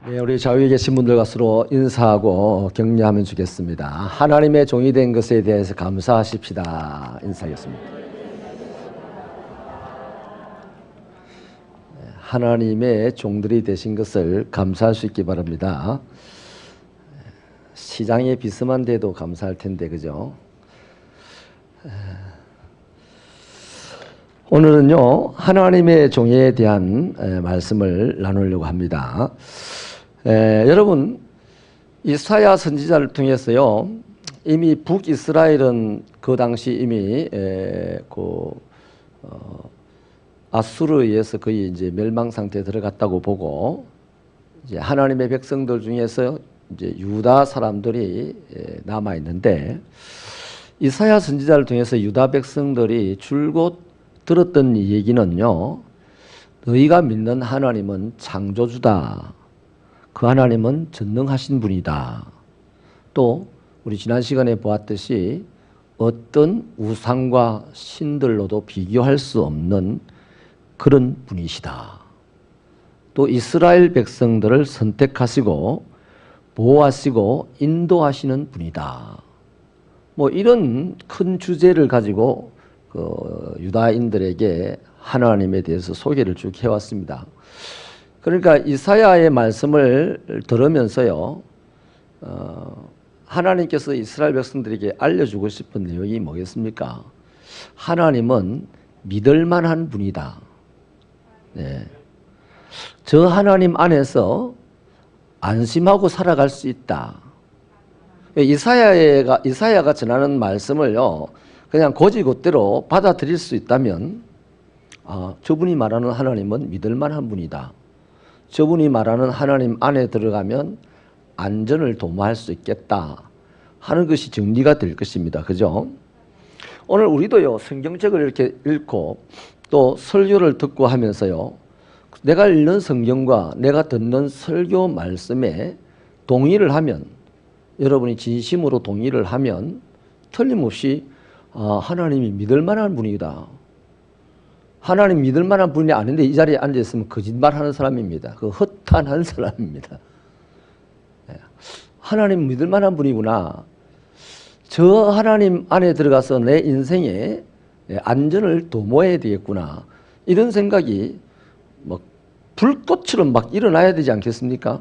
네, 우리 좌우에 계신 분들과 서로 인사하고 격려하면 주겠습니다. 하나님의 종이 된 것에 대해서 감사하십시다. 인사하겠습니다. 하나님의 종들이 되신 것을 감사할 수 있기 바랍니다. 시장에 비스만 돼도 감사할 텐데, 그죠? 오늘은요, 하나님의 종에 대한 말씀을 나누려고 합니다. 여러분, 이사야 선지자를 통해서요, 이미 북이스라엘은 그 당시 이미 아수르에 의해서 거의 이제 멸망 상태에 들어갔다고 보고, 이제 하나님의 백성들 중에서 이제 유다 사람들이 남아 있는데, 이사야 선지자를 통해서 유다 백성들이 줄곧 들었던 이 얘기는요, 너희가 믿는 하나님은 창조주다. 그 하나님은 전능하신 분이다. 또 우리 지난 시간에 보았듯이 어떤 우상과 신들로도 비교할 수 없는 그런 분이시다. 또 이스라엘 백성들을 선택하시고 보호하시고 인도하시는 분이다. 뭐 이런 큰 주제를 가지고 유다인들에게 하나님에 대해서 소개를 쭉 해왔습니다. 그러니까 이사야의 말씀을 들으면서요, 하나님께서 이스라엘 백성들에게 알려주고 싶은 내용이 뭐겠습니까? 하나님은 믿을 만한 분이다. 네. 저 하나님 안에서 안심하고 살아갈 수 있다. 이사야가 전하는 말씀을요, 그냥 곧이곧대로 받아들일 수 있다면, 저분이 말하는 하나님은 믿을 만한 분이다. 저분이 말하는 하나님 안에 들어가면 안전을 도모할 수 있겠다 하는 것이 정리가 될 것입니다. 그죠? 오늘 우리도요, 성경책을 이렇게 읽고 또 설교를 듣고 하면서요, 내가 읽는 성경과 내가 듣는 설교 말씀에 동의를 하면, 여러분이 진심으로 동의를 하면 틀림없이 하나님이 믿을 만한 분이다. 하나님 믿을 만한 분이 아닌데 이 자리에 앉아있으면 거짓말하는 사람입니다. 그 허탄한 사람입니다. 하나님 믿을 만한 분이구나. 저 하나님 안에 들어가서 내 인생에 안전을 도모해야 되겠구나. 이런 생각이 막 불꽃처럼 막 일어나야 되지 않겠습니까?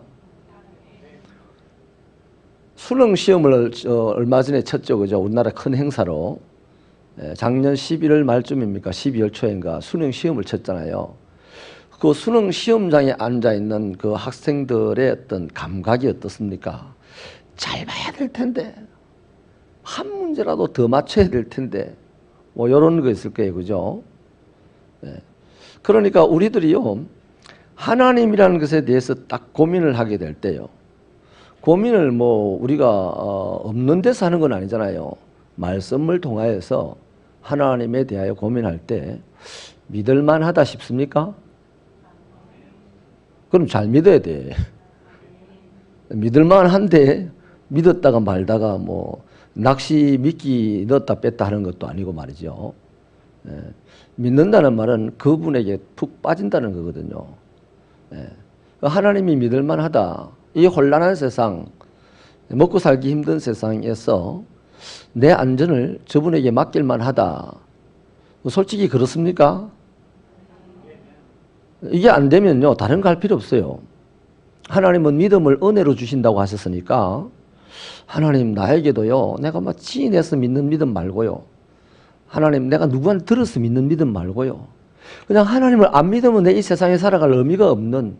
수능 시험을 얼마 전에 쳤죠. 그죠? 우리나라 큰 행사로. 작년 11월 말쯤입니까? 12월 초인가 수능 시험을 쳤잖아요. 그 수능 시험장에 앉아있는 그 학생들의 어떤 감각이 어떻습니까? 잘 봐야 될 텐데, 한 문제라도 더 맞춰야 될 텐데, 뭐 이런 거 있을 거예요. 그죠? 그러니까 우리들이요, 하나님이라는 것에 대해서 딱 고민을 하게 될 때요, 고민을 뭐 우리가 없는 데서 하는 건 아니잖아요. 말씀을 통하여서 하나님에 대하여 고민할 때 믿을 만하다 싶습니까? 그럼 잘 믿어야 돼. 믿을 만한데 믿었다가 말다가 뭐 낚시 미끼 넣었다 뺐다 하는 것도 아니고 말이죠. 믿는다는 말은 그분에게 푹 빠진다는 거거든요. 하나님이 믿을 만하다. 이 혼란한 세상, 먹고 살기 힘든 세상에서 내 안전을 저분에게 맡길만 하다. 솔직히 그렇습니까? 이게 안 되면요, 다른 거 할 필요 없어요. 하나님은 믿음을 은혜로 주신다고 하셨으니까, 하나님 나에게도요, 내가 막 지인해서 믿는 믿음 말고요, 하나님 내가 누구한테 들어서 믿는 믿음 말고요, 그냥 하나님을 안 믿으면 내 이 세상에 살아갈 의미가 없는,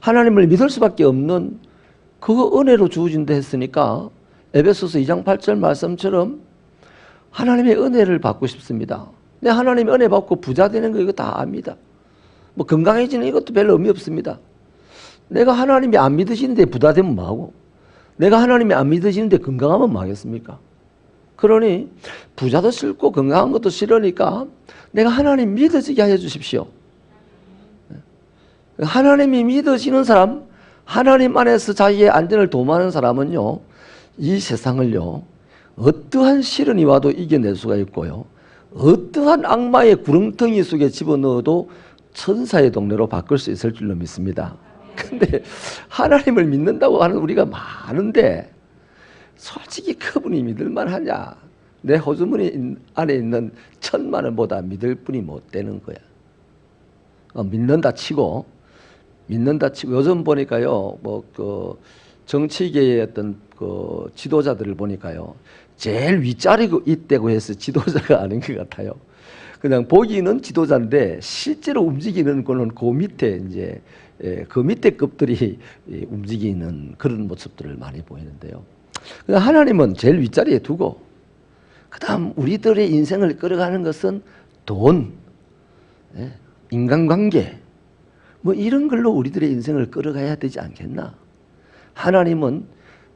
하나님을 믿을 수밖에 없는 그거 은혜로 주어진다 했으니까 에베소서 2장 8절 말씀처럼 하나님의 은혜를 받고 싶습니다. 내 하나님의 은혜 받고 부자 되는 거 이거 다 압니다. 뭐 건강해지는 이것도 별로 의미 없습니다. 내가 하나님이 안 믿으시는데 부자 되면 뭐하고, 내가 하나님이 안 믿으시는데 건강하면 뭐하겠습니까? 그러니 부자도 싫고 건강한 것도 싫으니까 내가 하나님 믿어지게 하여 주십시오. 하나님이 믿어지는 사람, 하나님 안에서 자기의 안전을 도모하는 사람은요, 이 세상을요, 어떠한 시련이 와도 이겨낼 수가 있고요, 어떠한 악마의 구렁텅이 속에 집어넣어도 천사의 동네로 바꿀 수 있을 줄로 믿습니다. 근데 하나님을 믿는다고 하는 우리가 많은데 솔직히 그분이 믿을만 하냐? 내 호주머니 안에 있는 1,000만 원보다 믿을 분이 못 되는 거야. 믿는다 치고 요즘 보니까요, 그 정치계의 어떤 그 지도자들을 보니까요, 제일 윗자리고 있다고 해서 지도자가 아닌 것 같아요. 그냥 보기는 지도자인데 실제로 움직이는 거는 그 밑에 이제 그 밑에 급들이 움직이는 그런 모습들을 많이 보이는데요. 하나님은 제일 윗자리에 두고, 그다음 우리들의 인생을 끌어가는 것은 돈, 인간관계, 뭐 이런 걸로 우리들의 인생을 끌어가야 되지 않겠나? 하나님은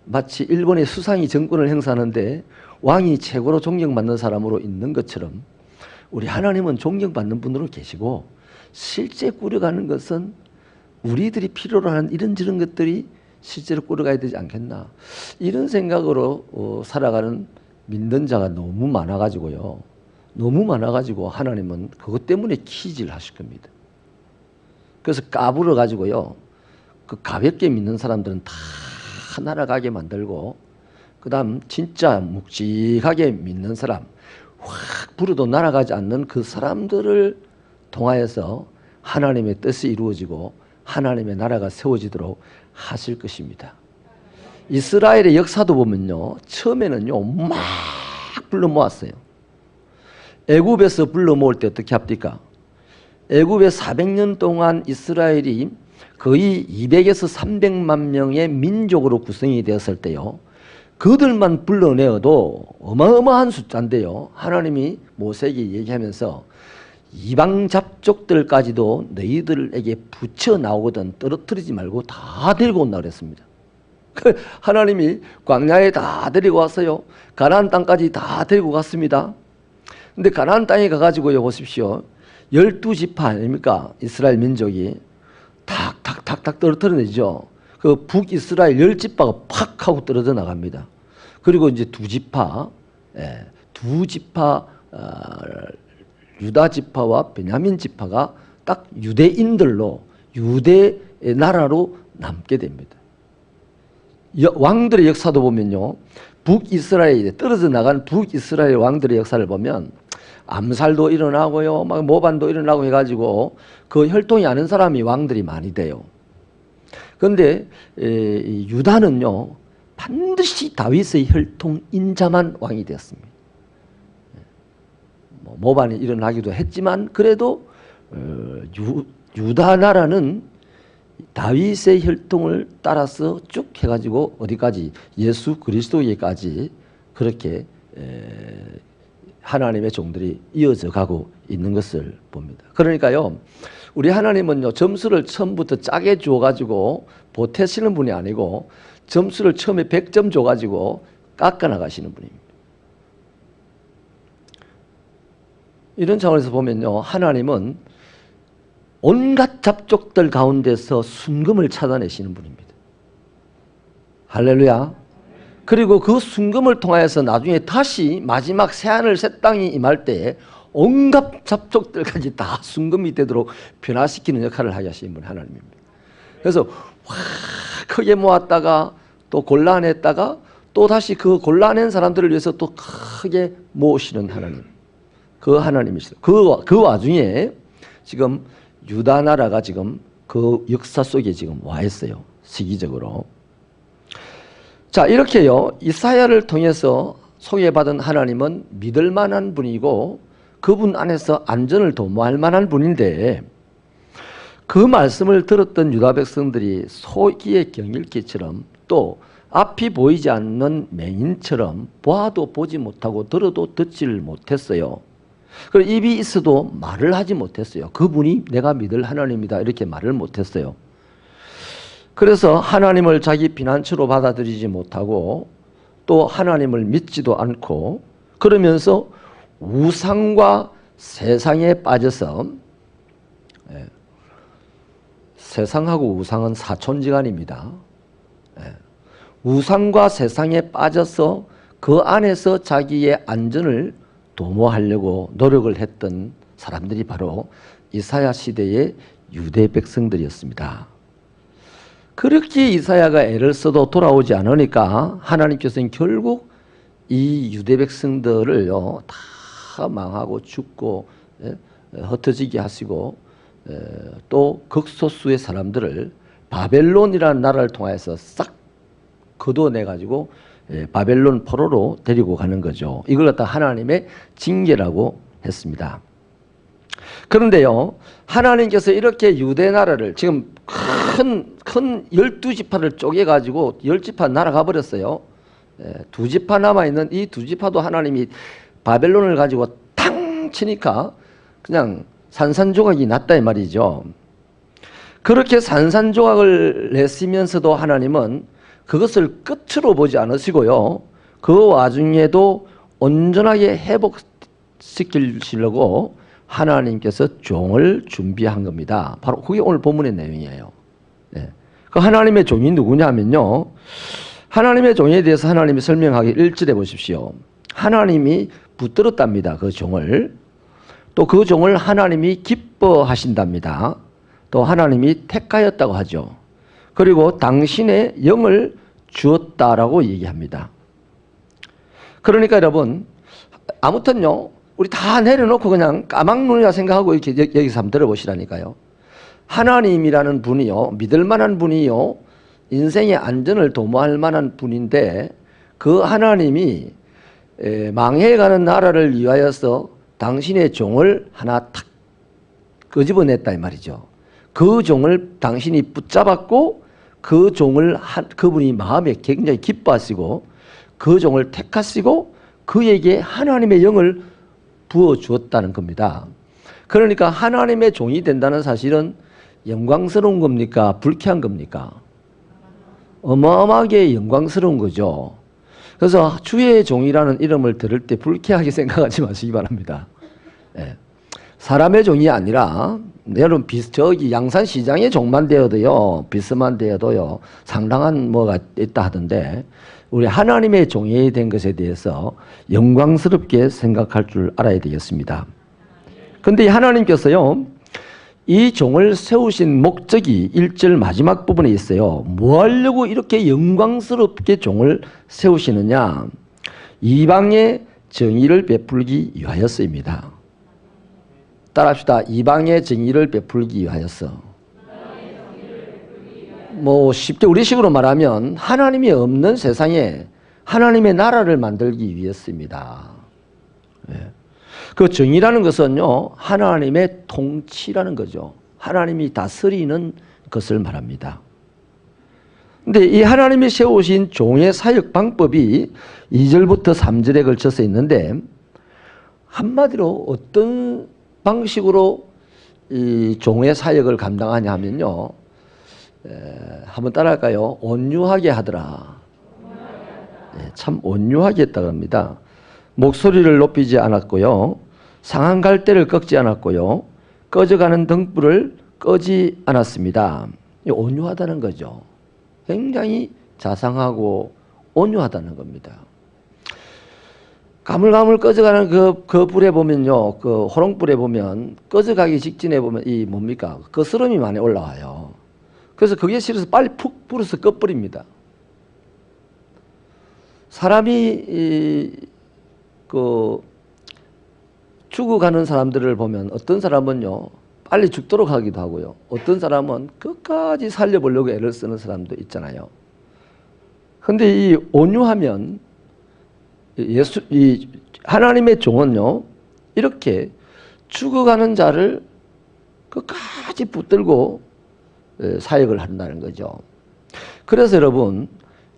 마치 일본의 수상이 정권을 행사하는데 왕이 최고로 존경받는 사람으로 있는 것처럼 우리 하나님은 존경받는 분으로 계시고, 실제 꾸려가는 것은 우리들이 필요로 하는 이런저런 것들이 실제로 꾸려가야 되지 않겠나? 이런 생각으로 살아가는 믿는 자가 너무 많아가지고요. 너무 많아가지고 하나님은 그것 때문에 키질 하실 겁니다. 그래서 까불어 가지고요, 그 가볍게 믿는 사람들은 다 날아가게 만들고, 그 다음 진짜 묵직하게 믿는 사람, 확 불어도 날아가지 않는 그 사람들을 통하여서 하나님의 뜻이 이루어지고 하나님의 나라가 세워지도록 하실 것입니다. 이스라엘의 역사도 보면요, 처음에는요 막 불러 모았어요. 애굽에서 불러 모을 때 어떻게 합니까? 애굽에 400년 동안 이스라엘이 거의 200에서 300만 명의 민족으로 구성이 되었을 때요, 그들만 불러내어도 어마어마한 숫자인데요, 하나님이 모세에게 얘기하면서 이방 잡족들까지도 너희들에게 붙여 나오거든 떨어뜨리지 말고 다 데리고 온다 그랬습니다. 하나님이 광야에 다 데리고 왔어요. 가나안 땅까지 다 데리고 갔습니다. 근데 가나안 땅에 가가지고요, 보십시오. 12지파 아닙니까? 이스라엘 민족이 탁탁탁탁 떨어뜨려내죠. 그 북이스라엘 10지파가 팍 하고 떨어져 나갑니다. 그리고 이제 두 지파 유다 지파와 베냐민 지파가 딱 유대인들로 유대 나라로 남게 됩니다. 왕들의 역사도 보면요, 북이스라엘에 떨어져 나간 북이스라엘 왕들의 역사를 보면 암살도 일어나고요, 막 모반도 일어나고 해가지고 그 혈통이 아는 사람이 왕들이 많이 돼요. 그런데 유다는요 반드시 다윗의 혈통인자만 왕이 되었습니다. 모반이 일어나기도 했지만 그래도 유다 나라는 다윗의 혈통을 따라서 쭉 해가지고 어디까지? 예수 그리스도에까지 그렇게 하나님의 종들이 이어져 가고 있는 것을 봅니다. 그러니까요, 우리 하나님은요 점수를 처음부터 짜게 줘가지고 보태시는 분이 아니고 점수를 처음에 100점 줘가지고 깎아나가시는 분입니다. 이런 차원에서 보면요, 하나님은 온갖 잡족들 가운데서 순금을 찾아내시는 분입니다. 할렐루야. 그리고 그 순금을 통하여서 나중에 다시 마지막 새하늘 새 땅이 임할 때 온갖 잡족들까지 다 순금이 되도록 변화시키는 역할을 하시는 분 하나님입니다. 그래서 확 크게 모았다가 또 곤란했다가 또 다시 그 곤란한 사람들을 위해서 또 크게 모으시는 하나님, 그 하나님이시죠. 그 와중에 지금 유다 나라가 지금 그 역사 속에 지금 와 있어요, 시기적으로. 자, 이렇게요 이사야를 통해서 소개받은 하나님은 믿을 만한 분이고 그분 안에서 안전을 도모할 만한 분인데, 그 말씀을 들었던 유다 백성들이 소기의 경일기처럼 또 앞이 보이지 않는 맹인처럼 보아도 보지 못하고 들어도 듣지를 못했어요. 그리고 입이 있어도 말을 하지 못했어요. 그분이 내가 믿을 하나님이다 이렇게 말을 못했어요. 그래서 하나님을 자기 피난처로 받아들이지 못하고 또 하나님을 믿지도 않고 그러면서 우상과 세상에 빠져서, 세상하고 우상은 사촌지간입니다. 우상과 세상에 빠져서 그 안에서 자기의 안전을 도모하려고 노력을 했던 사람들이 바로 이사야 시대의 유대 백성들이었습니다. 그렇게 이사야가 애를 써도 돌아오지 않으니까 하나님께서는 결국 이 유대 백성들을요 다 망하고 죽고 흩어지게 하시고 또 극소수의 사람들을 바벨론이라는 나라를 통해서 싹 거둬내 가지고 바벨론 포로로 데리고 가는 거죠. 이걸 갖다 하나님의 징계라고 했습니다. 그런데요, 하나님께서 이렇게 유대 나라를 지금 큰 12지파를 쪼개가지고 10지파 날아가 버렸어요. 2지파 남아있는 이 2지파도 하나님이 바벨론을 가지고 탕 치니까 그냥 산산조각이 났다 이 말이죠. 그렇게 산산조각을 냈으면서도 하나님은 그것을 끝으로 보지 않으시고요. 그 와중에도 온전하게 회복시키려고 하나님께서 종을 준비한 겁니다. 바로 그게 오늘 본문의 내용이에요. 네. 그 하나님의 종이 누구냐면요. 하나님의 종에 대해서 하나님이 설명하기 1절에 보십시오. 하나님이 붙들었답니다. 그 종을. 또 그 종을 하나님이 기뻐하신답니다. 또 하나님이 택하였다고 하죠. 그리고 당신의 영을 주었다라고 얘기합니다. 그러니까 여러분, 아무튼요, 우리 다 내려놓고 그냥 까막눈이라 생각하고 이렇게 여기서 한번 들어보시라니까요. 하나님이라는 분이요, 믿을 만한 분이요, 인생의 안전을 도모할 만한 분인데 그 하나님이 망해가는 나라를 위하여서 당신의 종을 하나 탁 끄집어냈다 이 말이죠. 그 종을 당신이 붙잡았고 그 종을 그분이 마음에 굉장히 기뻐하시고 그 종을 택하시고 그에게 하나님의 영을 부어주었다는 겁니다. 그러니까 하나님의 종이 된다는 사실은 영광스러운 겁니까? 불쾌한 겁니까? 어마어마하게 영광스러운 거죠. 그래서 주의 종이라는 이름을 들을 때 불쾌하게 생각하지 마시기 바랍니다. 네. 사람의 종이 아니라 여러분 저기 양산시장의 종만 되어도요, 비스만 되어도요 상당한 뭐가 있다 하던데 우리 하나님의 종이 된 것에 대해서 영광스럽게 생각할 줄 알아야 되겠습니다. 그런데 하나님께서요 이 종을 세우신 목적이 1절 마지막 부분에 있어요. 뭐 하려고 이렇게 영광스럽게 종을 세우시느냐? 이방의 정의를 베풀기 위하여서입니다. 따라합시다. 이방의 정의를 베풀기 위하여서. 뭐 쉽게 우리식으로 말하면 하나님이 없는 세상에 하나님의 나라를 만들기 위해서입니다. 네. 그 정의라는 것은요 하나님의 통치라는 거죠. 하나님이 다스리는 것을 말합니다. 근데 이 하나님이 세우신 종의 사역 방법이 2절부터 3절에 걸쳐서 있는데 한마디로 어떤 방식으로 이 종의 사역을 감당하냐 하면요 한번 따라할까요? 온유하게 하더라. 네, 참 온유하게 했다고 합니다. 목소리를 높이지 않았고요. 상한 갈대를 꺾지 않았고요. 꺼져가는 등불을 끄지 않았습니다. 온유하다는 거죠. 굉장히 자상하고 온유하다는 겁니다. 가물가물 꺼져가는 그 불에 보면요. 그 호롱불에 보면 꺼져가기 직전에 보면 이 뭡니까? 거스름이 많이 올라와요. 그래서 그게 싫어서 빨리 푹 불어서 꺼버립니다. 사람이 죽어가는 사람들을 보면 어떤 사람은요 빨리 죽도록 하기도 하고요. 어떤 사람은 끝까지 살려보려고 애를 쓰는 사람도 있잖아요. 그런데 이 온유하면 이 하나님의 종은요 이렇게 죽어가는 자를 끝까지 붙들고 사역을 한다는 거죠. 그래서 여러분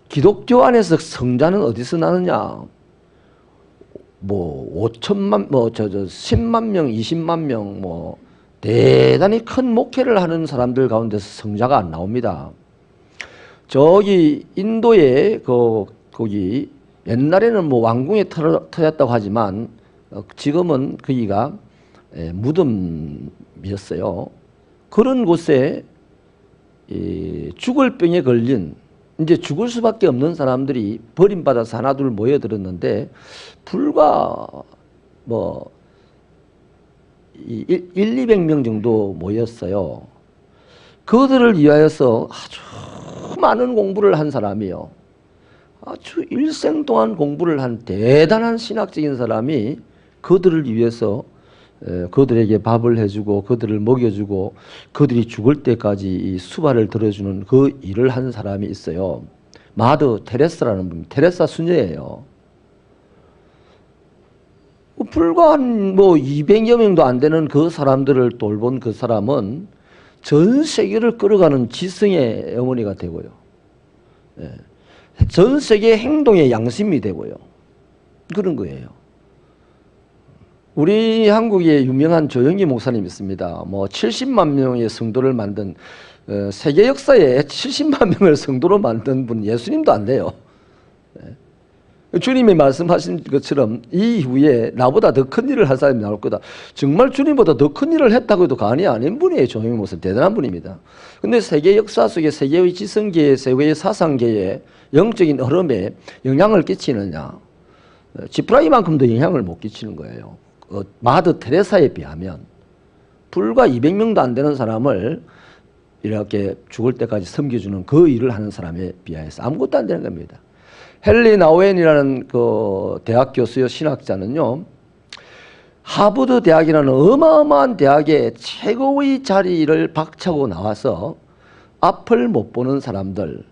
기독교 안에서 성자는 어디서 나느냐? 뭐 5천만, 10만 명, 20만 명, 뭐 대단히 큰 목회를 하는 사람들 가운데서 성자가 안 나옵니다. 저기 인도에 거기 옛날에는 뭐 왕궁에 터졌다고 하지만 지금은 거기가 무덤이었어요. 그런 곳에 죽을 병에 걸린 이제 죽을 수밖에 없는 사람들이 버림받아서 하나둘 모여들었는데 불과 뭐 200명 정도 모였어요. 그들을 위하여서 아주 많은 공부를 한 사람이요. 아주 일생 동안 공부를 한 대단한 신학적인 사람이 그들을 위해서 그들에게 밥을 해주고 그들을 먹여주고 그들이 죽을 때까지 이 수발을 들어주는 그 일을 한 사람이 있어요. 마더 테레사라는 분, 테레사 수녀예요. 불과 한 200여 명도 안 되는 그 사람들을 돌본 그 사람은 전 세계를 끌어가는 지성의 어머니가 되고요. 전 세계 행동의 양심이 되고요. 그런 거예요. 우리 한국에 유명한 조영기 목사님 있습니다. 70만 명의 성도를 만든 세계 역사에 70만 명을 성도로 만든 분 예수님도 안 돼요. 주님이 말씀하신 것처럼 이후에 나보다 더 큰 일을 할 사람이 나올 거다. 정말 주님보다 더 큰 일을 했다고 해도 과언이 아닌 분이에요. 조영기 목사님 대단한 분입니다. 근데 세계 역사 속에 세계의 지성계에 세계의 사상계에 영적인 흐름에 영향을 끼치느냐? 지프라이만큼도 영향을 못 끼치는 거예요. 마더 테레사에 비하면 불과 200명도 안 되는 사람을 이렇게 죽을 때까지 섬겨주는 그 일을 하는 사람에 비해서 아무것도 안 되는 겁니다. 헨리 나우엔이라는 그 대학 교수요 신학자는요, 하버드 대학이라는 어마어마한 대학의 최고의 자리를 박차고 나와서 앞을 못 보는 사람들,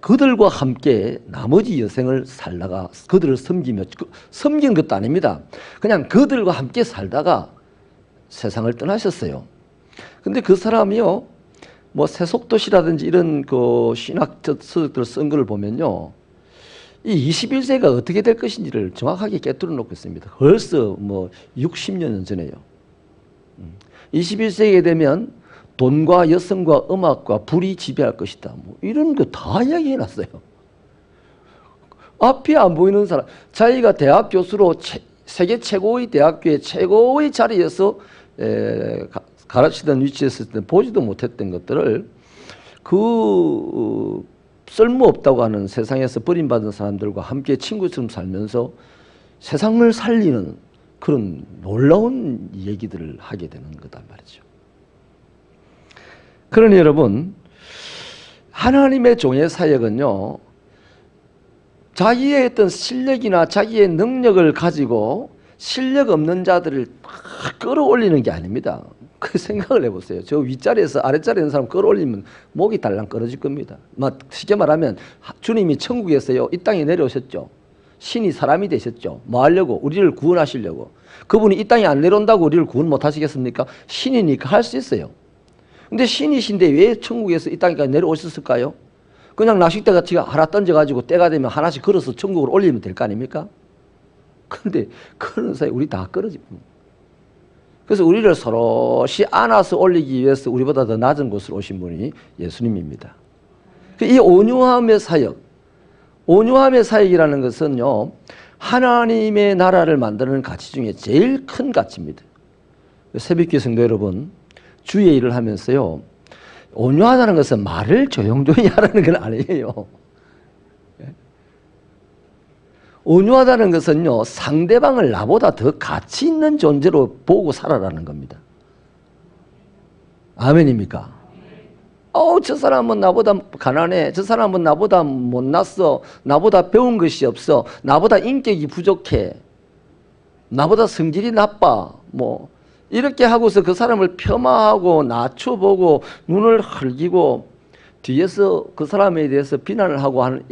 그들과 함께 나머지 여생을 살다가 그들을 섬기며, 섬긴 것도 아닙니다. 그냥 그들과 함께 살다가 세상을 떠나셨어요. 근데 그 사람이요, 세속도시라든지 이런 그 신학 서적들 쓴 걸 보면요, 이 21세기가 어떻게 될 것인지를 정확하게 꿰뚫어 놓고 있습니다. 벌써 60년 전에요. 21세기에 되면 돈과 여성과 음악과 불이 지배할 것이다. 이런 거 다 이야기해 놨어요. 앞이 안 보이는 사람, 자기가 대학 교수로 세계 최고의 대학교의 최고의 자리에서 가르치던 위치에 있을 때 보지도 못했던 것들을 쓸모없다고 하는 세상에서 버림받은 사람들과 함께 친구처럼 살면서 세상을 살리는 그런 놀라운 얘기들을 하게 되는 거단 말이죠. 그러니 여러분, 하나님의 종의 사역은요, 자기의 어떤 실력이나 자기의 능력을 가지고 실력 없는 자들을 딱 끌어올리는 게 아닙니다. 그 생각을 해보세요. 저 윗자리에서 아랫자리에 있는 사람 끌어올리면 목이 달랑 끊어질 겁니다. 쉽게 말하면 주님이 천국에서요, 이 땅에 내려오셨죠. 신이 사람이 되셨죠. 뭐 하려고? 우리를 구원하시려고. 그분이 이 땅에 안 내려온다고 우리를 구원 못 하시겠습니까? 신이니까 할 수 있어요. 근데 신이신데 왜 천국에서 이 땅에까지 내려오셨을까요? 그냥 낚싯대 같이 하나 던져가지고 때가 되면 하나씩 걸어서 천국으로 올리면 될 거 아닙니까? 근데 그런 사이에 우리 다 끊어집니다. 그래서 우리를 서로시 안아서 올리기 위해서 우리보다 더 낮은 곳으로 오신 분이 예수님입니다. 이 온유함의 사역, 온유함의 사역이라는 것은요, 하나님의 나라를 만드는 가치 중에 제일 큰 가치입니다. 새벽교회 성도 여러분, 주의 일을 하면서요, 온유하다는 것은 말을 조용조용히 하라는 건 아니에요. 온유하다는 것은요, 상대방을 나보다 더 가치 있는 존재로 보고 살아라는 겁니다. 아멘입니까? 저 사람은 나보다 가난해. 저 사람은 나보다 못났어. 나보다 배운 것이 없어. 나보다 인격이 부족해. 나보다 성질이 나빠. 이렇게 하고서 그 사람을 폄하하고 낮춰보고 눈을 흘기고 뒤에서 그 사람에 대해서 비난을 하고 하는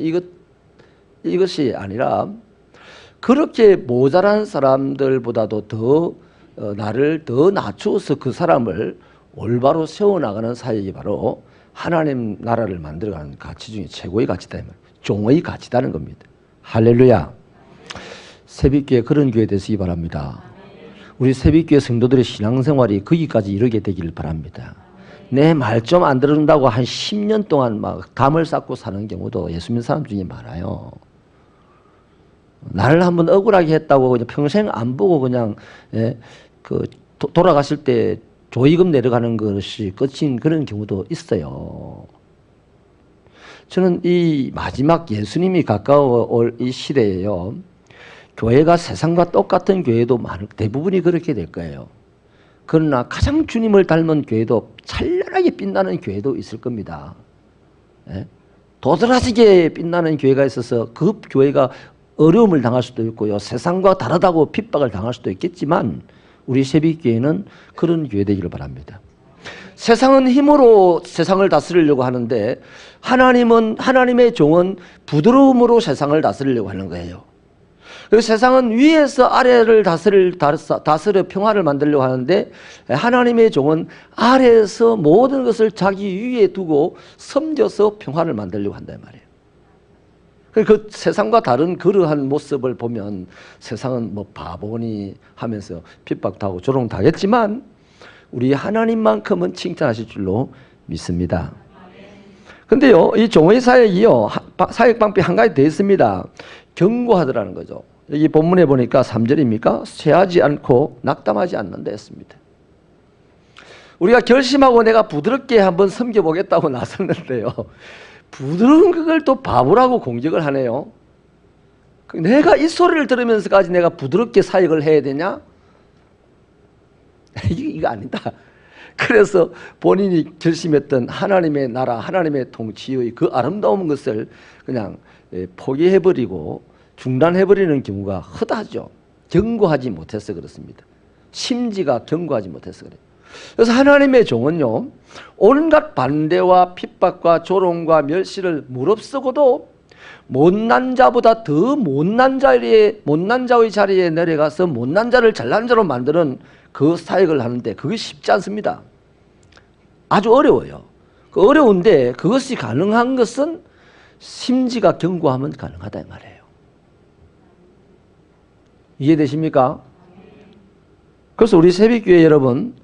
이것이 아니라, 그렇게 모자란 사람들보다도 더 나를 더 낮추어서 그 사람을 올바로 세워나가는 사역이 바로 하나님 나라를 만들어가는 가치 중에 최고의 가치다. 종의 가치다는 겁니다. 할렐루야. 새벽교회 그런 교회 되시기 바랍니다. 우리 새벽교회 성도들의 신앙생활이 거기까지 이르게 되기를 바랍니다. 내 말 좀 안 들은다고 한 10년 동안 막 담을 쌓고 사는 경우도 예수 믿는 사람 중에 많아요. 나를 한번 억울하게 했다고 그냥 평생 안 보고 그냥 돌아가실 때 조의금 내려가는 것이 끝인 그런 경우도 있어요. 저는 이 마지막 예수님이 가까워올 이 시대에요, 교회가 세상과 똑같은 교회도 대부분이 그렇게 될 거예요. 그러나 가장 주님을 닮은 교회도 찬란하게 빛나는 교회도 있을 겁니다. 예? 도드라지게 빛나는 교회가 있어서 그 교회가 어려움을 당할 수도 있고요. 세상과 다르다고 핍박을 당할 수도 있겠지만 우리 새벽교회는 그런 교회 되기를 바랍니다. 세상은 힘으로 세상을 다스리려고 하는데 하나님의 종은 부드러움으로 세상을 다스리려고 하는 거예요. 그래서 세상은 위에서 아래를 다스려 평화를 만들려고 하는데 하나님의 종은 아래에서 모든 것을 자기 위에 두고 섬겨서 평화를 만들려고 한단 말이에요. 그 세상과 다른 그러한 모습을 보면 세상은 뭐 바보니 하면서 핍박도 하고 조롱당했지만 우리 하나님만큼은 칭찬하실 줄로 믿습니다. 근데요, 이 종의 사역이요, 사역 방법이 한 가지 더 있습니다. 경고하더라는 거죠. 여기 본문에 보니까 3절입니까? 쇠하지 않고 낙담하지 않는다 했습니다. 우리가 결심하고 내가 부드럽게 한번 섬겨보겠다고 나섰는데요, 부드러운 그걸 또 바보라고 공격을 하네요. 내가 이 소리를 들으면서까지 내가 부드럽게 사역을 해야 되냐? 이거 아니다. 그래서 본인이 결심했던 하나님의 나라, 하나님의 통치의 그 아름다운 것을 그냥 포기해버리고 중단해버리는 경우가 흔하죠. 경고하지 못해서 그렇습니다. 심지가 경고하지 못해서 그래요. 그래서 하나님의 종은요, 온갖 반대와 핍박과 조롱과 멸시를 무릅쓰고도 못난 자보다 더 못난 자의 자리에 내려가서 못난 자를 잘난 자로 만드는 그 사역을 하는데 그게 쉽지 않습니다. 아주 어려워요. 어려운데 그것이 가능한 것은 심지가 경고하면 가능하다 이 말이에요. 이해되십니까? 그래서 우리 새벽교회 여러분,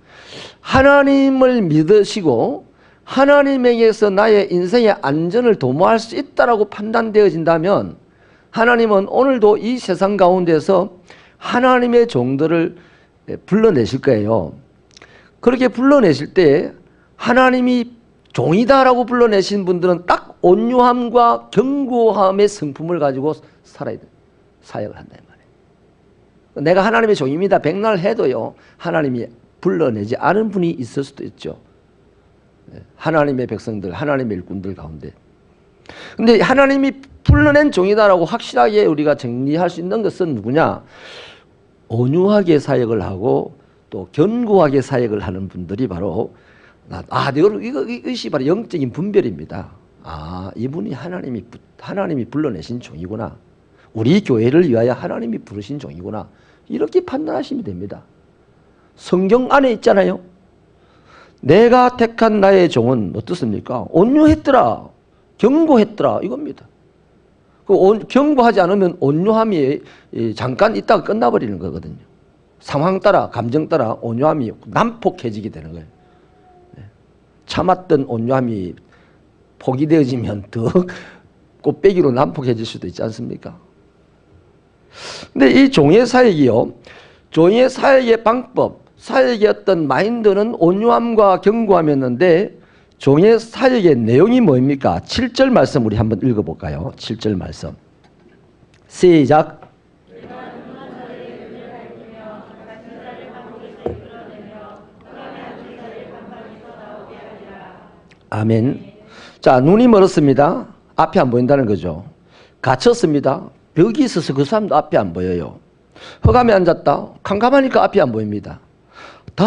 하나님을 믿으시고 하나님에게서 나의 인생의 안전을 도모할 수 있다라고 판단되어진다면 하나님은 오늘도 이 세상 가운데서 하나님의 종들을 불러내실 거예요. 그렇게 불러내실 때 하나님이 종이다라고 불러내신 분들은 딱 온유함과 견고함의 성품을 가지고 살아야 돼. 사역을 한다 이 말이에요. 내가 하나님의 종입니다. 백날 해도요, 하나님이 불러내지 않은 분이 있을 수도 있죠. 하나님의 백성들, 하나님의 일꾼들 가운데. 근데 하나님이 불러낸 종이다라고 확실하게 우리가 정리할 수 있는 것은 누구냐? 온유하게 사역을 하고 또 견고하게 사역을 하는 분들이 바로 이것이 바로 영적인 분별입니다. 이분이 하나님이 불러내신 종이구나. 우리 교회를 위하여 하나님이 부르신 종이구나. 이렇게 판단하시면 됩니다. 성경 안에 있잖아요. 내가 택한 나의 종은 어떻습니까? 온유했더라, 견고했더라 이겁니다. 견고하지 않으면 온유함이 잠깐 있다가 끝나버리는 거거든요. 상황 따라, 감정 따라 온유함이 난폭해지게 되는 거예요. 참았던 온유함이 포기되어지면 더 꽃배기로 난폭해질 수도 있지 않습니까? 근데 이 종의 사역이요, 종의 사역의 방법, 사역의 어떤 마인드는 온유함과 견고함이었는데 종의 사역의 내용이 뭐입니까? 7절 말씀 우리 한번 읽어볼까요? 7절 말씀 시작. 아멘. 자, 눈이 멀었습니다. 앞이 안 보인다는 거죠. 갇혔습니다. 벽이 있어서 그 사람도 앞이 안 보여요. 흑암에 앉았다. 캄캄하니까 앞이 안 보입니다. 다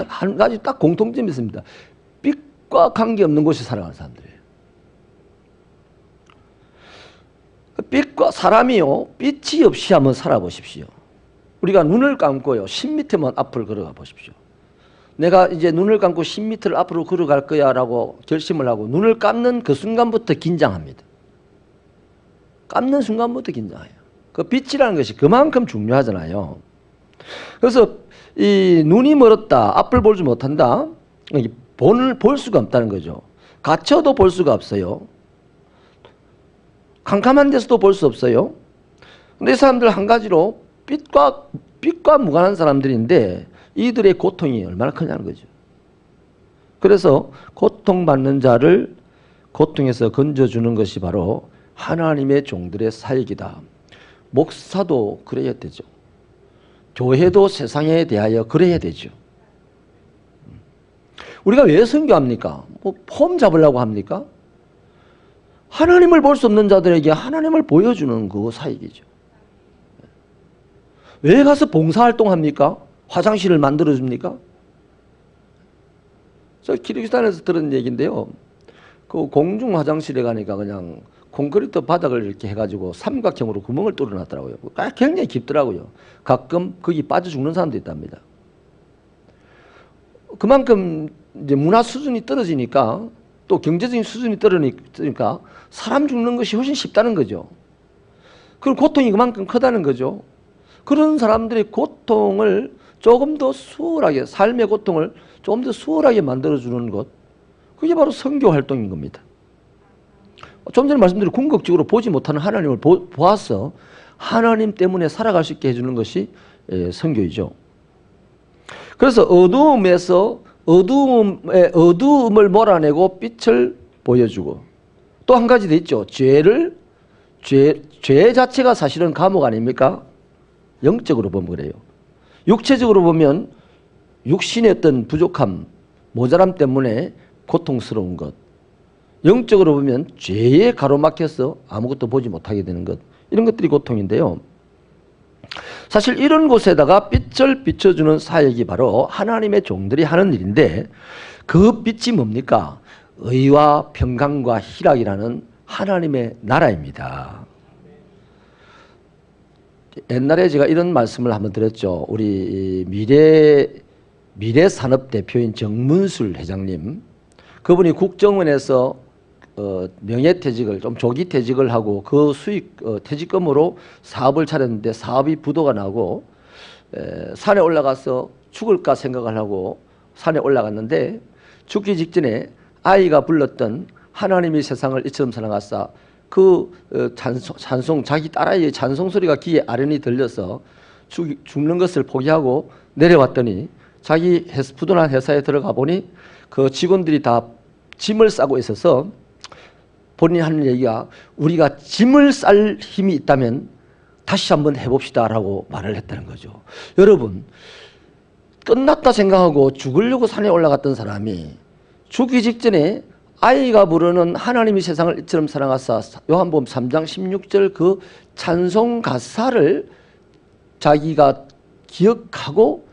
한 가지 딱 공통점이 있습니다. 빛과 관계없는 곳에 살아가는 사람들이에요. 빛과 사람이요, 빛이 없이 한번 살아보십시오. 우리가 눈을 감고요, 10m만 앞을 걸어가 보십시오. 내가 이제 눈을 감고 10m를 앞으로 걸어갈 거야 라고 결심을 하고 눈을 감는 그 순간부터 긴장합니다. 감는 순간부터 긴장해요. 그 빛이라는 것이 그만큼 중요하잖아요. 그래서 이 눈이 멀었다, 앞을 보지 못한다, 볼 수가 없다는 거죠. 갇혀도 볼 수가 없어요. 캄캄한 데서도 볼 수 없어요. 근데 이 사람들 한 가지로 빛과 무관한 사람들인데 이들의 고통이 얼마나 크냐는 거죠. 그래서 고통받는 자를 고통에서 건져주는 것이 바로 하나님의 종들의 사역이다. 목사도 그래야 되죠. 교회도 세상에 대하여 그래야 되죠. 우리가 왜 선교합니까? 뭐 폼 잡으려고 합니까? 하나님을 볼 수 없는 자들에게 하나님을 보여주는 그 사역이죠. 왜 가서 봉사활동합니까? 화장실을 만들어줍니까? 저 키르기스탄에서 들은 얘기인데요. 그 공중 화장실에 가니까 그냥 콘크리트 바닥을 이렇게 해가지고 삼각형으로 구멍을 뚫어놨더라고요. 굉장히 깊더라고요. 가끔 거기 빠져 죽는 사람도 있답니다. 그만큼 이제 문화 수준이 떨어지니까 또 경제적인 수준이 떨어지니까 사람 죽는 것이 훨씬 쉽다는 거죠. 그럼 고통이 그만큼 크다는 거죠. 그런 사람들의 고통을 조금 더 수월하게, 삶의 고통을 조금 더 수월하게 만들어주는 것, 그게 바로 선교 활동인 겁니다. 좀 전에 말씀드린 궁극적으로 보지 못하는 하나님을 보아서 하나님 때문에 살아갈 수 있게 해주는 것이 선교이죠. 그래서 어두움에서 어두움을 몰아내고 빛을 보여주고, 또 한 가지 더 있죠. 죄 자체가 사실은 감옥 아닙니까? 영적으로 보면 그래요. 육체적으로 보면 육신의 어떤 부족함, 모자람 때문에 고통스러운 것, 영적으로 보면 죄에 가로막혀서 아무것도 보지 못하게 되는 것, 이런 것들이 고통인데요. 사실 이런 곳에다가 빛을 비춰주는 사역이 바로 하나님의 종들이 하는 일인데, 그 빛이 뭡니까? 의와 평강과 희락이라는 하나님의 나라입니다. 옛날에 제가 이런 말씀을 한번 드렸죠. 우리 미래산업 대표인 정문술 회장님, 그분이 국정원에서 명예퇴직을, 좀 조기 퇴직을 하고 그 수익 퇴직금으로 사업을 차렸는데 사업이 부도가 나고 산에 올라가서 죽을까 생각을 하고 산에 올라갔는데, 죽기 직전에 아이가 불렀던 하나님이 세상을 이처럼 사랑하사, 그 찬송, 자기 딸아이의 찬송 소리가 귀에 아련히 들려서 죽는 것을 포기하고 내려왔더니, 자기 부도난 회사에 들어가 보니 그 직원들이 다 짐을 싸고 있어서 본인이 하는 얘기가, 우리가 짐을 쌀 힘이 있다면 다시 한번 해봅시다 라고 말을 했다는 거죠. 여러분, 끝났다 생각하고 죽으려고 산에 올라갔던 사람이 죽기 직전에 아이가 부르는 하나님이 세상을 이처럼 사랑하사, 요한복음 3장 16절 그 찬송 가사를 자기가 기억하고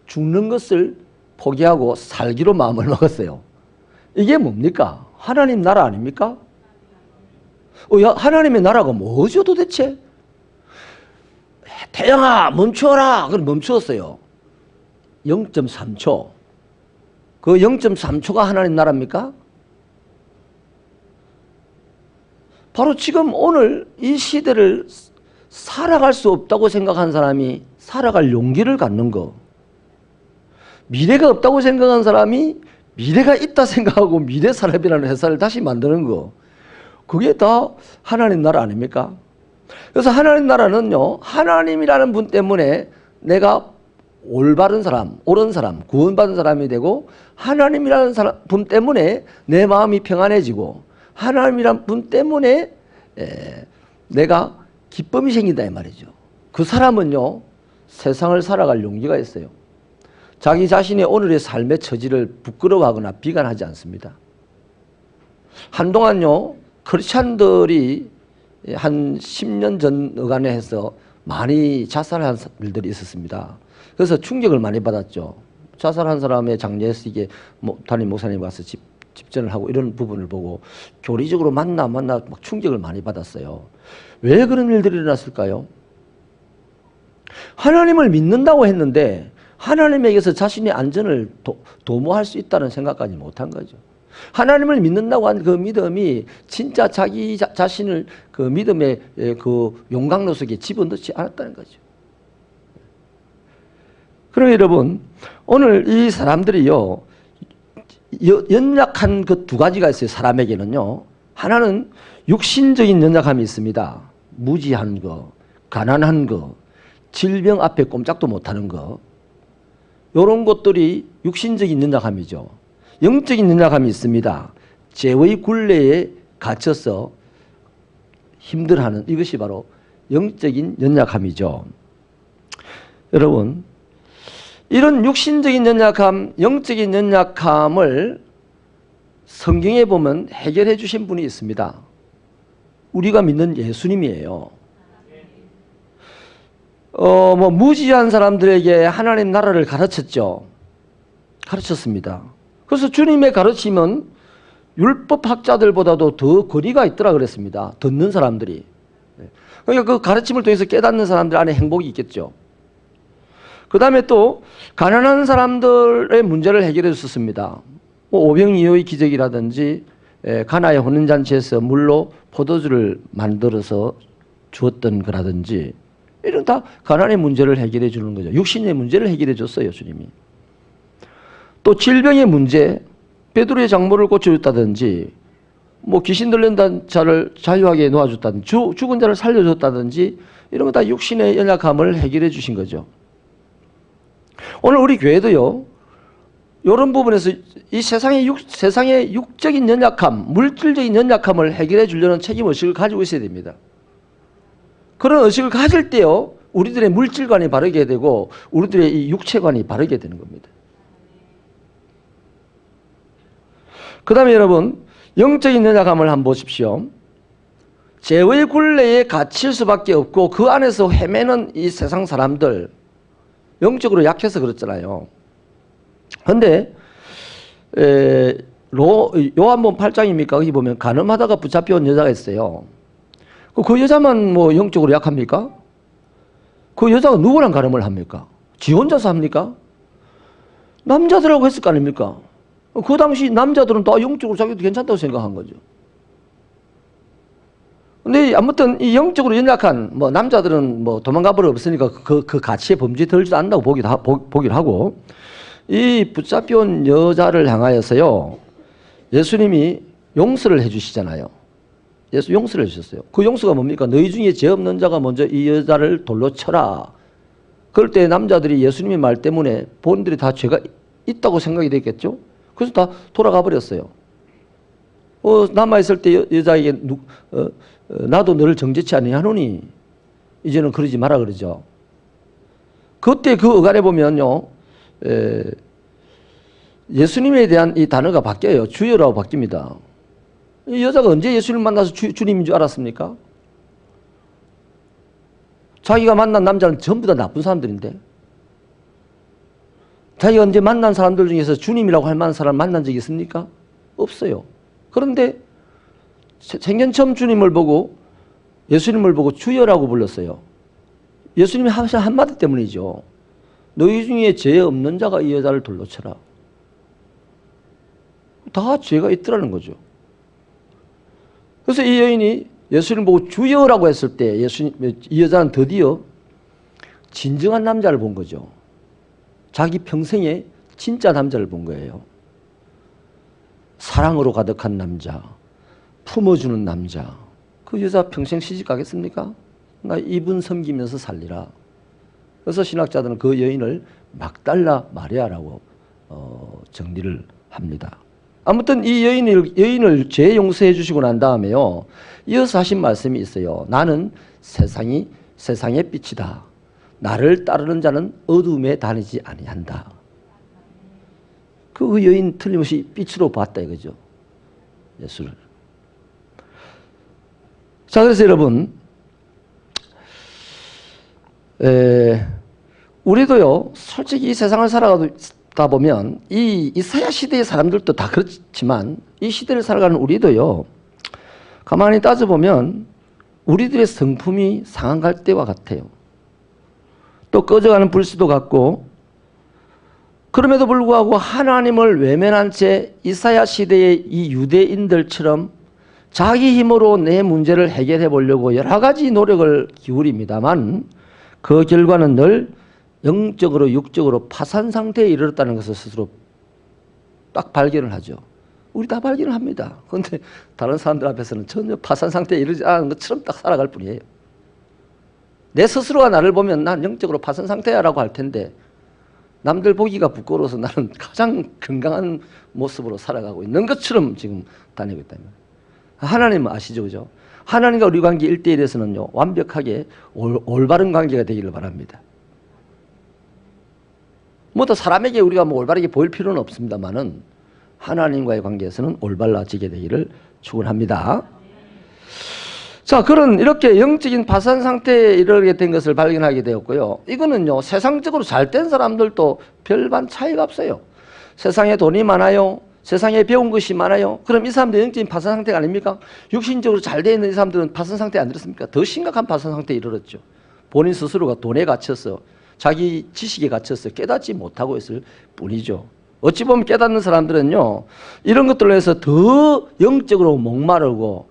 죽는 것을 포기하고 살기로 마음을 먹었어요. 이게 뭡니까? 하나님 나라 아닙니까? 하나님의 나라가 뭐죠 도대체? 태양아 멈춰라. 그럼 멈추었어요. 0.3초. 그 0.3초가 하나님 나라입니까? 바로 지금 오늘 이 시대를 살아갈 수 없다고 생각한 사람이 살아갈 용기를 갖는 거, 미래가 없다고 생각한 사람이 미래가 있다 생각하고 미래산업이라는 회사를 다시 만드는 거, 그게 다 하나님 나라 아닙니까? 그래서 하나님 나라는요, 하나님이라는 분 때문에 내가 올바른 사람, 옳은 사람, 구원받은 사람이 되고, 하나님이라는 분 때문에 내 마음이 평안해지고, 하나님이란 분 때문에 내가 기쁨이 생긴다 이 말이죠. 그 사람은요, 세상을 살아갈 용기가 있어요. 자기 자신의 오늘의 삶의 처지를 부끄러워하거나 비관하지 않습니다. 한동안요, 크리스찬들이 한 10년 전어간에 해서 많이 자살한 일들이 있었습니다. 그래서 충격을 많이 받았죠. 자살한 사람의 장례에서 이게 담임 목사님 와서 집전을 하고 이런 부분을 보고 교리적으로 만나 막 충격을 많이 받았어요. 왜 그런 일들이 일어났을까요? 하나님을 믿는다고 했는데 하나님에게서 자신의 안전을 도모할 수 있다는 생각까지 못한 거죠. 하나님을 믿는다고 한 그 믿음이 진짜 자기 자신을 그 믿음의 그 용광로 속에 집어넣지 않았다는 거죠. 그러면 여러분, 오늘 이 사람들이요, 연약한 그 두 가지가 있어요. 사람에게는요. 하나는 육신적인 연약함이 있습니다. 무지한 거, 가난한 거, 질병 앞에 꼼짝도 못하는 거, 이런 것들이 육신적인 연약함이죠. 영적인 연약함이 있습니다. 죄의 굴레에 갇혀서 힘들어하는, 이것이 바로 영적인 연약함이죠. 여러분, 이런 육신적인 연약함, 영적인 연약함을 성경에 보면 해결해 주신 분이 있습니다. 우리가 믿는 예수님이에요. 무지한 사람들에게 하나님 나라를 가르쳤죠. 가르쳤습니다. 그래서 주님의 가르침은 율법학자들보다도 더 거리가 있더라 그랬습니다. 듣는 사람들이. 그러니까 그 가르침을 통해서 깨닫는 사람들 안에 행복이 있겠죠. 그 다음에 또 가난한 사람들의 문제를 해결해 줬습니다. 오병이어의 기적이라든지 가나의 혼인잔치에서 물로 포도주를 만들어서 주었던 거라든지 이런 다 가난의 문제를 해결해 주는 거죠. 육신의 문제를 해결해 줬어요, 주님이. 또 질병의 문제, 베드로의 장모를 고쳐줬다든지 귀신 들린 자를 자유하게 놓아줬다든지 죽은 자를 살려줬다든지 이런 거 다 육신의 연약함을 해결해 주신 거죠. 오늘 우리 교회도요, 이런 부분에서 이 세상의 육적인 연약함, 물질적인 연약함을 해결해 주려는 책임의식을 가지고 있어야 됩니다. 그런 의식을 가질 때요, 우리들의 물질관이 바르게 되고 우리들의 이 육체관이 바르게 되는 겁니다. 그 다음에 여러분, 영적인 연약함을 한번 보십시오. 죄의 굴레에 갇힐 수밖에 없고 그 안에서 헤매는 이 세상 사람들, 영적으로 약해서 그렇잖아요. 그런데 요한복음 8장입니까? 거기 보면 간음하다가 붙잡혀온 여자가 있어요. 그 여자만 영적으로 약합니까? 그 여자가 누구랑 간음을 합니까? 지 혼자서 합니까? 남자들하고 했을 거 아닙니까? 그 당시 남자들은 다 영적으로 자기도 괜찮다고 생각한 거죠. 근데 아무튼 이 영적으로 연약한 남자들은 도망가 버려 없으니까 그 가치에 범죄 들지도 않는다고 보기를 하고, 이 붙잡혀온 여자를 향하여서요, 예수님이 용서를 해주시잖아요. 예수 용서를 해주셨어요. 그 용서가 뭡니까? 너희 중에 죄 없는 자가 먼저 이 여자를 돌로 쳐라. 그럴 때 남자들이 예수님의 말 때문에 본인들이 다 죄가 있다고 생각이 됐겠죠. 그래서 다 돌아가 버렸어요. 남아있을 때 여자에게 나도 너를 정죄치 아니하노니 이제는 그러지 마라 그러죠. 그때 그 어간에 보면요, 예수님에 대한 이 단어가 바뀌어요. 주여라고 바뀝니다. 이 여자가 언제 예수님을 만나서 주님인 줄 알았습니까? 자기가 만난 남자는 전부 다 나쁜 사람들인데, 자기가 언제 만난 사람들 중에서 주님이라고 할 만한 사람을 만난 적이 있습니까? 없어요. 그런데 생전 처음 주님을 보고, 예수님을 보고 주여라고 불렀어요. 예수님이 하신 한마디 때문이죠. 너희 중에 죄 없는 자가 이 여자를 돌로 쳐라. 다 죄가 있더라는 거죠. 그래서 이 여인이 예수님을 보고 주여라고 했을 때 이 여자는 드디어 진정한 남자를 본 거죠. 자기 평생에 진짜 남자를 본 거예요. 사랑으로 가득한 남자, 품어주는 남자. 그 여자 평생 시집 가겠습니까? 나 이분 섬기면서 살리라. 그래서 신학자들은 그 여인을 막달라 마리아라고 정리를 합니다. 아무튼 이 여인을 죄 용서해 주시고 난 다음에요, 이어서 하신 말씀이 있어요. 나는 세상의 빛이다. 나를 따르는 자는 어둠에 다니지 아니한다. 그 여인 틀림없이 빛으로 봤다 이거죠. 예수를. 자, 그래서 여러분, 우리도요, 솔직히 이 세상을 살아가다 보면 이 이사야 시대의 사람들도 다 그렇지만 이 시대를 살아가는 우리도요, 가만히 따져보면 우리들의 성품이 상한 때와 같아요. 또 꺼져가는 불씨도 같고, 그럼에도 불구하고 하나님을 외면한 채 이사야 시대의 이 유대인들처럼 자기 힘으로 내 문제를 해결해 보려고 여러 가지 노력을 기울입니다만 그 결과는 늘 영적으로 육적으로 파산 상태에 이르렀다는 것을 스스로 딱 발견을 하죠. 우리 다 발견을 합니다. 그런데 다른 사람들 앞에서는 전혀 파산 상태에 이르지 않은 것처럼 딱 살아갈 뿐이에요. 내 스스로가 나를 보면 난 영적으로 파산 상태야 라고 할 텐데 남들 보기가 부끄러워서 나는 가장 건강한 모습으로 살아가고 있는 것처럼 지금 다니고 있다는 거예요. 하나님은 아시죠, 그죠? 하나님과 우리 관계 1대1에서는요, 완벽하게 올바른 관계가 되기를 바랍니다. 또 사람에게 우리가 올바르게 보일 필요는 없습니다만은 하나님과의 관계에서는 올바라지게 되기를 축원합니다. 자, 그런 이렇게 영적인 파산 상태에 이르게 된 것을 발견하게 되었고요. 이거는요, 세상적으로 잘된 사람들도 별반 차이가 없어요. 세상에 돈이 많아요. 세상에 배운 것이 많아요. 그럼 이 사람들 영적인 파산 상태가 아닙니까? 육신적으로 잘 되어 있는 이 사람들은 파산 상태에 안 들었습니까? 더 심각한 파산 상태에 이르렀죠. 본인 스스로가 돈에 갇혀서 자기 지식에 갇혀서 깨닫지 못하고 있을 뿐이죠. 어찌 보면 깨닫는 사람들은요, 이런 것들로 해서 더 영적으로 목마르고,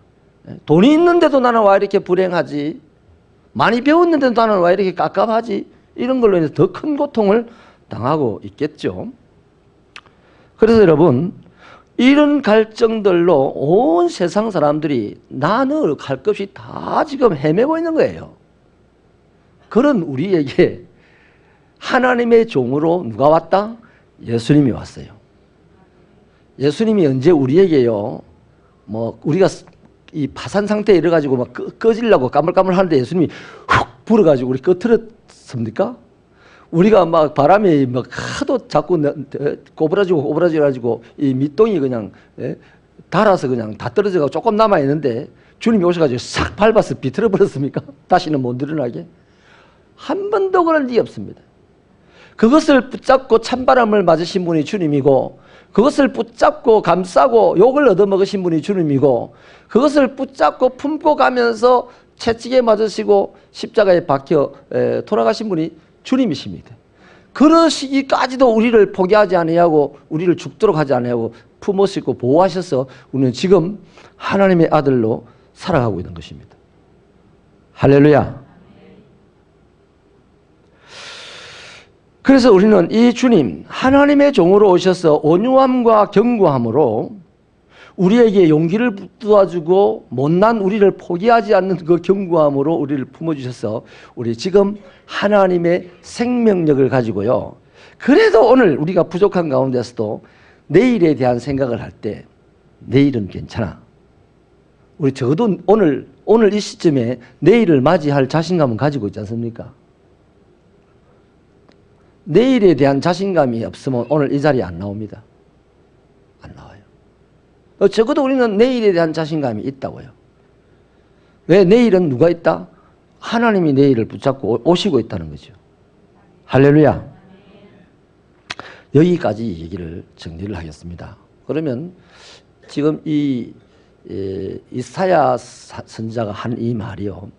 돈이 있는데도 나는 왜 이렇게 불행하지? 많이 배웠는데도 나는 왜 이렇게 깝깝하지? 이런 걸로 인해서 더 큰 고통을 당하고 있겠죠. 그래서 여러분, 이런 갈증들로 온 세상 사람들이 나는 갈 것 없이 다 지금 헤매고 있는 거예요. 그런 우리에게 하나님의 종으로 누가 왔다? 예수님이 왔어요. 예수님이 언제 우리에게요, 뭐, 우리가 이 파산 상태에 이래가지고 막 꺼지려고 까물까물 하는데 예수님이 훅 불어가지고 우리 꺼트렸습니까? 우리가 막 바람에 막 하도 자꾸 꼬부라지고 이 밑동이 그냥 달아서 그냥 다 떨어져가고 조금 남아있는데 주님이 오셔가지고 싹 밟아서 비틀어 버렸습니까? 다시는 못 일어나게? 한 번도 그런 일이 없습니다. 그것을 붙잡고 찬바람을 맞으신 분이 주님이고, 그것을 붙잡고 감싸고 욕을 얻어먹으신 분이 주님이고, 그것을 붙잡고 품고 가면서 채찍에 맞으시고 십자가에 박혀 돌아가신 분이 주님이십니다. 그러시기까지도 우리를 포기하지 아니하고 우리를 죽도록 하지 아니하고 품으시고 보호하셔서 우리는 지금 하나님의 아들로 살아가고 있는 것입니다. 할렐루야. 그래서 우리는 이 주님, 하나님의 종으로 오셔서 온유함과 견고함으로 우리에게 용기를 북돋아주고 못난 우리를 포기하지 않는 그 견고함으로 우리를 품어주셔서 우리 지금 하나님의 생명력을 가지고요. 그래도 오늘 우리가 부족한 가운데서도 내일에 대한 생각을 할 때 내일은 괜찮아. 우리 적어도 오늘 이 시점에 내일을 맞이할 자신감은 가지고 있지 않습니까? 내일에 대한 자신감이 없으면 오늘 이 자리에 안 나옵니다. 안 나와요. 적어도 우리는 내일에 대한 자신감이 있다고요. 왜? 내일은 누가 있다? 하나님이 내일을 붙잡고 오시고 있다는 거죠. 할렐루야. 여기까지 얘기를 정리를 하겠습니다. 그러면 지금 이 이사야 선지자가 한 이 말이요,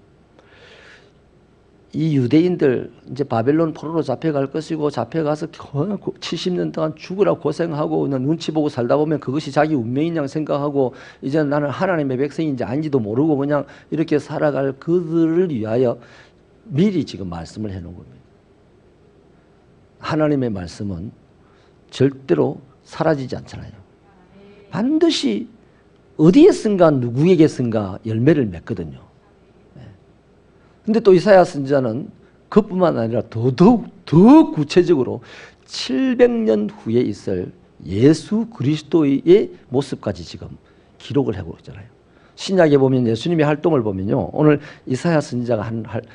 이 유대인들 이제 바벨론 포로로 잡혀갈 것이고 잡혀가서 70년 동안 죽으라고 고생하고 눈치 보고 살다 보면 그것이 자기 운명인 양 생각하고 이제 나는 하나님의 백성인지 아닌지도 모르고 그냥 이렇게 살아갈 그들을 위하여 미리 지금 말씀을 해놓은 겁니다. 하나님의 말씀은 절대로 사라지지 않잖아요. 반드시 어디에 쓴가 누구에게 쓴가 열매를 맺거든요. 근데 또 이사야 선지자는 그뿐만 아니라 더더욱 더 구체적으로 700년 후에 있을 예수 그리스도의 모습까지 지금 기록을 하고 있잖아요. 신약에 보면 예수님의 활동을 보면요, 오늘 이사야 선지자가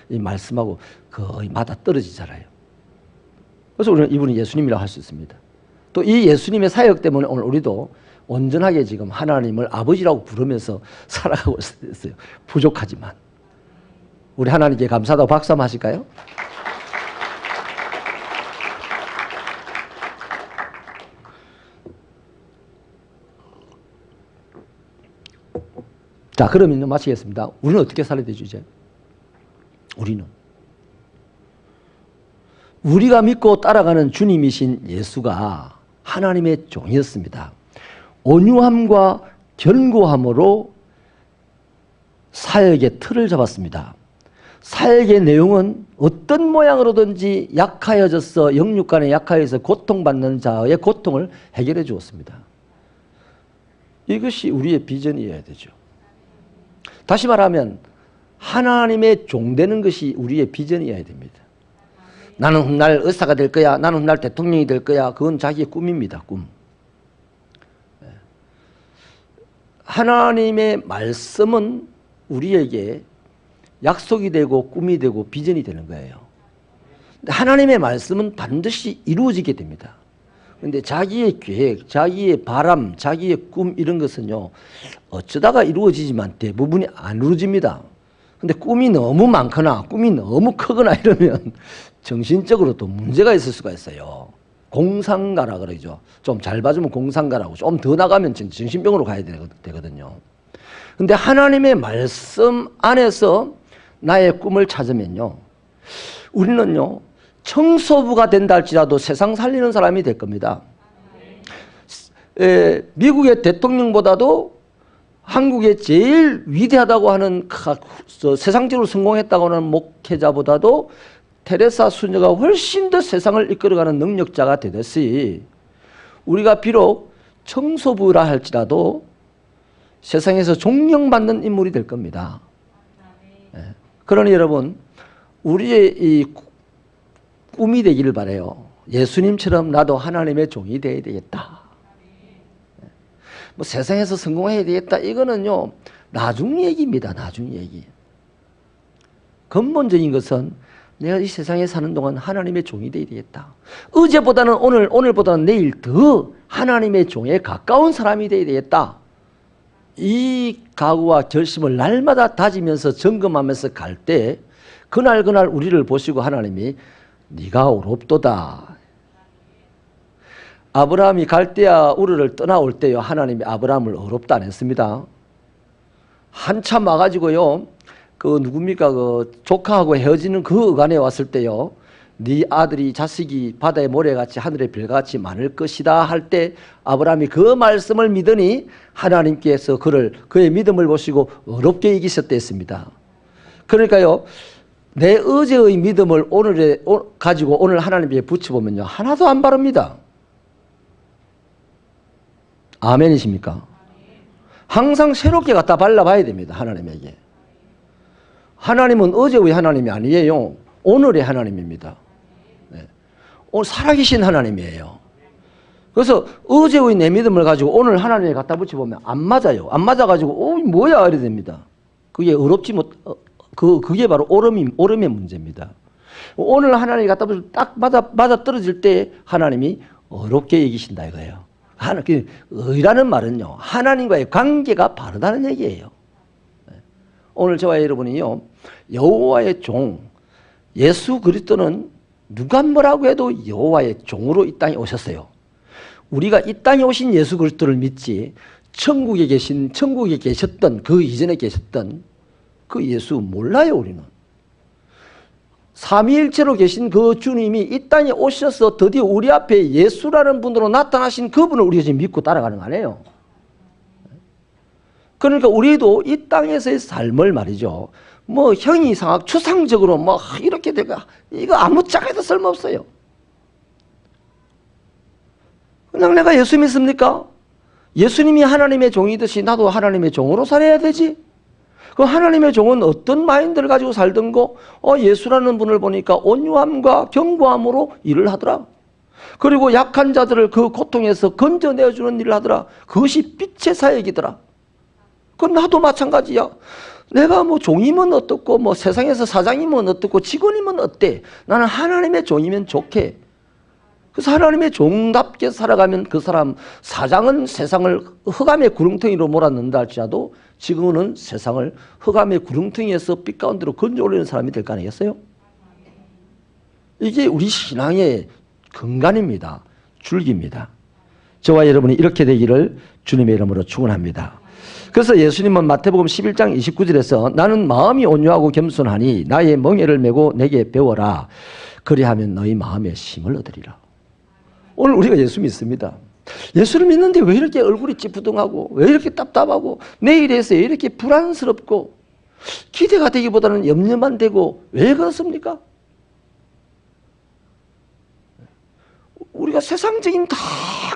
이 말씀하고 거의 맞아 떨어지잖아요. 그래서 우리는 이분이 예수님이라고 할 수 있습니다. 또 이 예수님의 사역 때문에 오늘 우리도 온전하게 지금 하나님을 아버지라고 부르면서 살아가고 있어요. 부족하지만. 우리 하나님께 감사하다고 박수 한번 하실까요? 자, 그러면 마치겠습니다. 우리는 어떻게 살아야 되죠, 이제? 우리가 믿고 따라가는 주님이신 예수가 하나님의 종이었습니다. 온유함과 견고함으로 사역의 틀을 잡았습니다. 사역의 내용은 어떤 모양으로든지 약하여져서 영육간에 약하여서 고통받는 자의 고통을 해결해 주었습니다. 이것이 우리의 비전이어야 되죠. 다시 말하면 하나님의 종되는 것이 우리의 비전이어야 됩니다. 나는 훗날 의사가 될 거야, 나는 훗날 대통령이 될 거야, 그건 자기의 꿈입니다. 꿈. 하나님의 말씀은 우리에게 약속이 되고 꿈이 되고 비전이 되는 거예요. 하나님의 말씀은 반드시 이루어지게 됩니다. 근데 자기의 계획, 자기의 바람, 자기의 꿈 이런 것은요, 어쩌다가 이루어지지만 대부분이 안 이루어집니다. 근데 꿈이 너무 많거나 꿈이 너무 크거나 이러면 정신적으로 또 문제가 있을 수가 있어요. 공상가라 그러죠. 좀 잘 봐주면 공상가라고, 좀 더 나가면 정신병으로 가야 되거든요. 근데 하나님의 말씀 안에서 나의 꿈을 찾으면요, 우리는요, 청소부가 된다 할지라도 세상 살리는 사람이 될 겁니다. 미국의 대통령보다도 한국의 제일 위대하다고 하는 세상적으로 성공했다고 하는 목회자보다도 테레사 수녀가 훨씬 더 세상을 이끌어가는 능력자가 되듯이 우리가 비록 청소부라 할지라도 세상에서 존경받는 인물이 될 겁니다. 그러니 여러분, 우리의 이 꿈이 되기를 바라요. 예수님처럼 나도 하나님의 종이 되어야 되겠다. 뭐 세상에서 성공해야 되겠다. 이거는요, 나중 얘기입니다. 나중 얘기. 근본적인 것은 내가 이 세상에 사는 동안 하나님의 종이 되어야 되겠다. 어제보다는 오늘보다는 내일 더 하나님의 종에 가까운 사람이 되어야 되겠다. 이 각오와 결심을 날마다 다지면서 점검하면서 갈 때 그날 우리를 보시고 하나님이 네가 옳옵도다. 아브라함이 갈대아 우르를 떠나올 때요, 하나님이 아브라함을 어렵다 안 했습니다. 한참 와가지고요, 그 누굽니까, 그 조카하고 헤어지는 그 어간에 왔을 때요, 네 아들이 자식이 바다의 모래같이 하늘의 별같이 많을 것이다 할 때 아브라함이 그 말씀을 믿으니 하나님께서 그의 믿음을 보시고 어렵게 이기셨다 했습니다. 그러니까요, 내 어제의 믿음을 가지고 오늘 하나님께 붙여보면요, 하나도 안 바릅니다. 아멘이십니까? 항상 새롭게 갖다 발라봐야 됩니다. 하나님에게. 하나님은 어제의 하나님이 아니에요. 오늘의 하나님입니다. 네. 오늘 살아계신 하나님이에요. 그래서 어제의 내 믿음을 가지고 오늘 하나님에 갖다 붙여보면 안 맞아요. 안 맞아가지고 뭐야 이래 됩니다. 그게 어렵지 그게 바로 오름의 문제입니다. 오늘 하나님이 갖다 붙여 딱 맞아 떨어질 때 하나님이 어렵게 여기신다 이거예요. 의라는 말은요, 하나님과의 관계가 바르다는 얘기예요. 오늘 저와 여러분이요, 여호와의 종 예수 그리스도는 누가 뭐라고 해도 여호와의 종으로 이 땅에 오셨어요. 우리가 이 땅에 오신 예수 그리스도를 믿지 천국에 계셨던 그 이전에 계셨던 그 예수 몰라요. 우리는 삼위일체로 계신 그 주님이 이 땅에 오셔서 드디어 우리 앞에 예수라는 분으로 나타나신 그분을 우리가 지금 믿고 따라가는 거 아니에요. 그러니까 우리도 이 땅에서의 삶을 말이죠, 뭐 형이상학 추상적으로 뭐 이렇게 될까, 이거 아무짝에도 쓸모없어요. 그냥 내가 예수 믿습니까? 예수님이 하나님의 종이듯이 나도 하나님의 종으로 살아야 되지. 그 하나님의 종은 어떤 마인드를 가지고 살던고, 예수라는 분을 보니까 온유함과 견고함으로 일을 하더라. 그리고 약한 자들을 그 고통에서 건져내주는 일을 하더라. 그것이 빛의 사역이더라. 그 나도 마찬가지야. 내가 뭐 종이면 어떻고 뭐 세상에서 사장이면 어떻고 직원이면 어때? 나는 하나님의 종이면 좋게. 그래서 하나님의 종답게 살아가면 그 사람, 사장은 세상을 흑암의 구렁텅이로 몰아넣는다 할지라도 지금은 세상을 흑암의 구렁텅이에서 빛 가운데로 건져 올리는 사람이 될 거 아니겠어요? 이게 우리 신앙의 근간입니다. 줄기입니다. 저와 여러분이 이렇게 되기를 주님의 이름으로 축원합니다. 그래서 예수님은 마태복음 11장 29절에서 나는 마음이 온유하고 겸손하니 나의 멍에를 메고 내게 배워라. 그리하면 너희 마음에 힘을 얻으리라. 오늘 우리가 예수 믿습니다. 예수를 믿는데 왜 이렇게 얼굴이 찌푸둥하고 왜 이렇게 답답하고 내일에서 왜 이렇게 불안스럽고 기대가 되기보다는 염려만 되고 왜 그렇습니까? 우리가 세상적인 다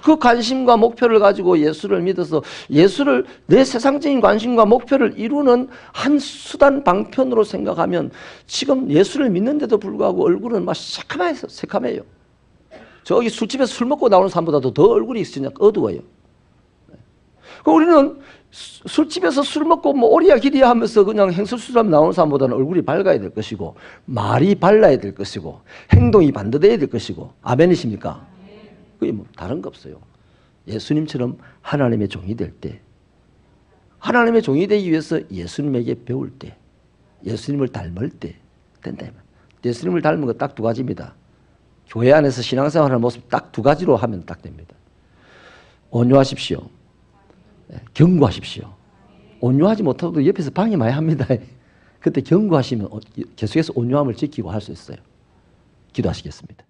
그 관심과 목표를 가지고 예수를 믿어서 예수를 내 세상적인 관심과 목표를 이루는 한 수단 방편으로 생각하면 지금 예수를 믿는데도 불구하고 얼굴은 막 새카매요. 저기 술집에서 술 먹고 나오는 사람보다도 더 얼굴이 어두워요. 우리는 술집에서 술 먹고 뭐 오리야 기리야 하면서 그냥 행설수설 나오는 사람보다는 얼굴이 밝아야 될 것이고 말이 발라야 될 것이고 행동이 반듯해야 될 것이고 아멘이십니까? 그게 뭐 다른 거 없어요. 예수님처럼 하나님의 종이 될 때, 하나님의 종이 되기 위해서 예수님에게 배울 때, 예수님을 닮을 때 된다. 예수님을 닮은 거 딱 두 가지입니다. 교회 안에서 신앙생활하는 모습 딱 두 가지로 하면 딱 됩니다. 온유하십시오. 경고하십시오. 온유하지 못해도 옆에서 방해 많이 합니다. 그때 경고하시면 계속해서 온유함을 지키고 할 수 있어요. 기도하시겠습니다.